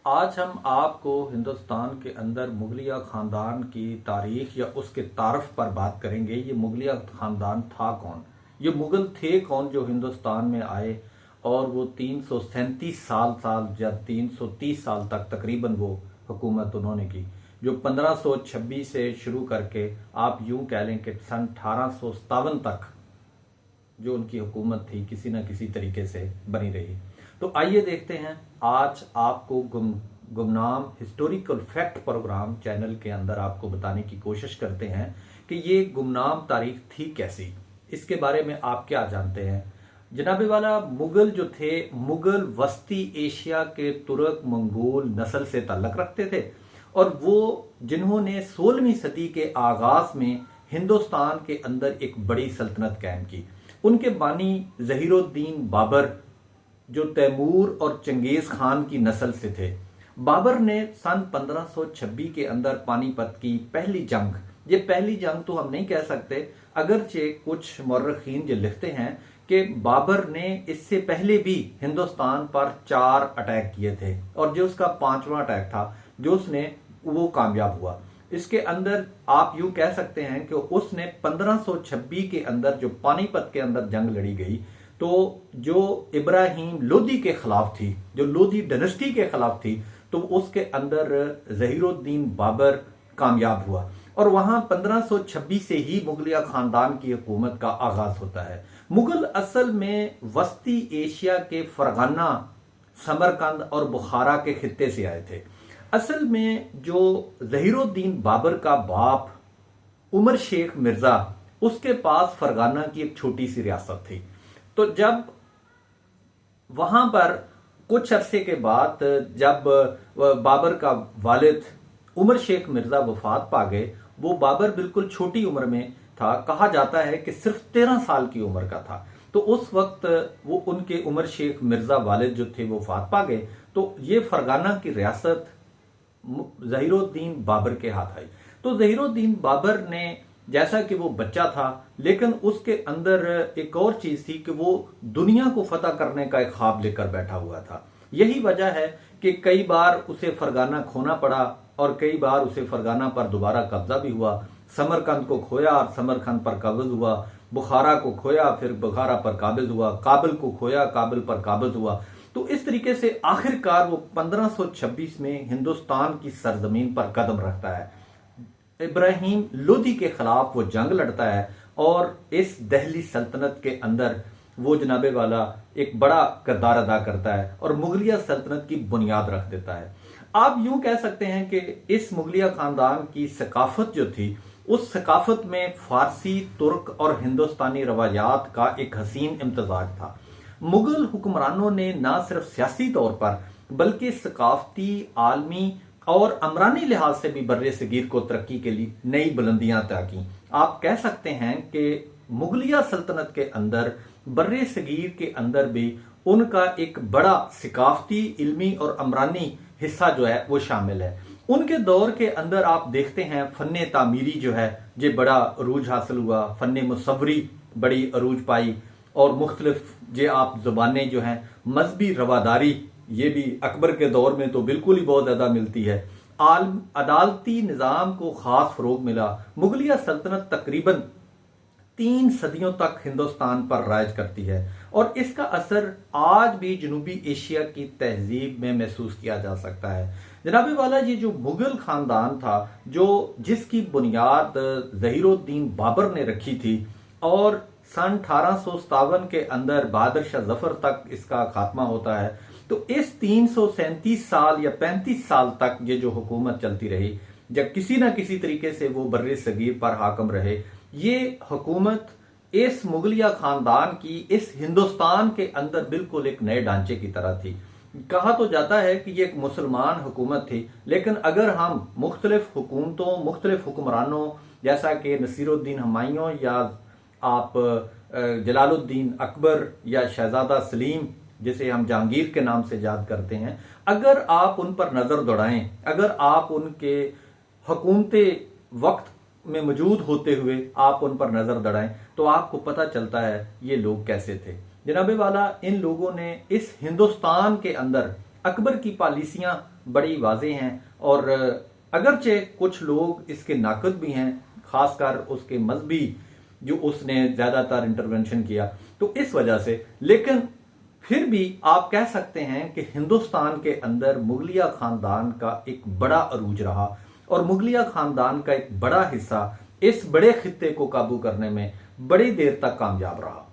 آج ہم آپ کو ہندوستان کے اندر مغلیہ خاندان کی تاریخ یا اس کے تعارف پر بات کریں گے۔ یہ مغلیہ خاندان تھا کون؟ یہ مغل تھے کون جو ہندوستان میں آئے اور وہ 337 سال یا 330 سال تک تقریباً وہ حکومت انہوں نے کی، جو 1526 سے شروع کر کے آپ یوں کہہ لیں کہ سن 1857 تک جو ان کی حکومت تھی کسی نہ کسی طریقے سے بنی رہی۔ تو آئیے دیکھتے ہیں، آج آپ کو گمنام ہسٹوریکل فیکٹ پروگرام چینل کے اندر آپ کو بتانے کی کوشش کرتے ہیں کہ یہ گمنام تاریخ تھی کیسی، اس کے بارے میں آپ کیا جانتے ہیں۔ جناب والا، مغل جو تھے، مغل وسطی ایشیا کے ترک منگول نسل سے تعلق رکھتے تھے، اور وہ جنہوں نے 16ویں صدی کے آغاز میں ہندوستان کے اندر ایک بڑی سلطنت قائم کی۔ ان کے بانی ظہیر الدین بابر جو تیمور اور چنگیز خان کی نسل سے تھے۔ بابر نے سن 1526 کے اندر پانی پت کی پہلی جنگ، یہ پہلی جنگ تو ہم نہیں کہہ سکتے، اگرچہ کچھ مورخین جو لکھتے ہیں کہ بابر نے اس سے پہلے بھی ہندوستان پر 4 اٹیک کیے تھے، اور جو اس کا 5واں اٹیک تھا جو اس نے وہ کامیاب ہوا۔ اس کے اندر آپ یوں کہہ سکتے ہیں کہ اس نے 1526 کے اندر جو پانی پت کے اندر جنگ لڑی گئی تو جو ابراہیم لودھی کے خلاف تھی، جو لودھی ڈائنسٹی کے خلاف تھی، تو اس کے اندر ظہیر الدین بابر کامیاب ہوا، اور وہاں 1526 سے ہی مغلیہ خاندان کی حکومت کا آغاز ہوتا ہے۔ مغل اصل میں وسطی ایشیا کے فرغانہ، سمرقند اور بخارا کے خطے سے آئے تھے۔ اصل میں جو ظہیر الدین بابر کا باپ عمر شیخ مرزا، اس کے پاس فرغانہ کی ایک چھوٹی سی ریاست تھی، تو جب وہاں پر کچھ عرصے کے بعد جب بابر کا والد عمر شیخ مرزا وفات پا گئے، وہ بابر بالکل چھوٹی عمر میں تھا، کہا جاتا ہے کہ صرف 13 سال کی عمر کا تھا، تو اس وقت وہ ان کے عمر شیخ مرزا والد جو تھے وہ وفات پا گئے، تو یہ فرغانہ کی ریاست ظہیر الدین بابر کے ہاتھ آئی۔ تو ظہیر الدین بابر نے، جیسا کہ وہ بچہ تھا لیکن اس کے اندر ایک اور چیز تھی کہ وہ دنیا کو فتح کرنے کا ایک خواب لے کر بیٹھا ہوا تھا۔ یہی وجہ ہے کہ کئی بار اسے فرغانہ کھونا پڑا، اور کئی بار اسے فرغانہ پر دوبارہ قبضہ بھی ہوا۔ سمرقند کو کھویا اور سمرقند پر قابض ہوا، بخارا کو کھویا پھر بخارا پر قابض ہوا، کابل کو کھویا کابل پر قابض ہوا۔ تو اس طریقے سے آخر کار وہ 1526 میں ہندوستان کی سرزمین پر قدم رکھتا ہے، ابراہیم لودھی کے خلاف وہ جنگ لڑتا ہے، اور اس دہلی سلطنت کے اندر وہ جناب والا ایک بڑا کردار ادا کرتا ہے اور مغلیہ سلطنت کی بنیاد رکھ دیتا ہے۔ آپ یوں کہہ سکتے ہیں کہ اس مغلیہ خاندان کی ثقافت جو تھی، اس ثقافت میں فارسی، ترک اور ہندوستانی روایات کا ایک حسین امتزاج تھا۔ مغل حکمرانوں نے نہ صرف سیاسی طور پر بلکہ ثقافتی، عالمی اور عمرانی لحاظ سے بھی بر صغیر کو ترقی کے لیے نئی بلندیاں طے کیں۔ آپ کہہ سکتے ہیں کہ مغلیہ سلطنت کے اندر، بر صغیر کے اندر بھی ان کا ایک بڑا ثقافتی، علمی اور عمرانی حصہ جو ہے وہ شامل ہے۔ ان کے دور کے اندر آپ دیکھتے ہیں فن تعمیری جو ہے یہ بڑا عروج حاصل ہوا، فن مصوری بڑی عروج پائی، اور مختلف آپ زبانیں جو ہیں، مذہبی رواداری یہ بھی اکبر کے دور میں تو بالکل ہی بہت زیادہ ملتی ہے۔ عدالتی نظام کو خاص فروغ ملا۔ مغلیہ سلطنت تقریباً 3 صدیوں تک ہندوستان پر رائج کرتی ہے، اور اس کا اثر آج بھی جنوبی ایشیا کی تہذیب میں محسوس کیا جا سکتا ہے۔ جناب والا، یہ جو مغل خاندان تھا، جس کی بنیاد ظہیر الدین بابر نے رکھی تھی، اور سن 1857 کے اندر بہادر شاہ ظفر تک اس کا خاتمہ ہوتا ہے، تو اس 337 سال یا 35 سال تک یہ جو حکومت چلتی رہی، جب کسی نہ کسی طریقے سے وہ بر صغیر پر حاکم رہے، یہ حکومت اس مغلیہ خاندان کی اس ہندوستان کے اندر بالکل ایک نئے ڈھانچے کی طرح تھی۔ کہا تو جاتا ہے کہ یہ ایک مسلمان حکومت تھی، لیکن اگر ہم مختلف حکومتوں، مختلف حکمرانوں جیسا کہ نصیر الدین ہمایوں یا آپ جلال الدین اکبر یا شہزادہ سلیم جسے ہم جہانگیر کے نام سے یاد کرتے ہیں، اگر آپ ان پر نظر دوڑائیں، اگر آپ ان کے حکومت وقت میں موجود ہوتے ہوئے آپ ان پر نظر دوڑائیں تو آپ کو پتہ چلتا ہے یہ لوگ کیسے تھے۔ جناب والا، ان لوگوں نے اس ہندوستان کے اندر اکبر کی پالیسیاں بڑی واضح ہیں، اور اگرچہ کچھ لوگ اس کے ناقد بھی ہیں، خاص کر اس کے مذہبی جو اس نے زیادہ تر انٹرونشن کیا تو اس وجہ سے، لیکن پھر بھی آپ کہہ سکتے ہیں کہ ہندوستان کے اندر مغلیہ خاندان کا ایک بڑا عروج رہا، اور مغلیہ خاندان کا ایک بڑا حصہ اس بڑے خطے کو قابو کرنے میں بڑی دیر تک کامیاب رہا۔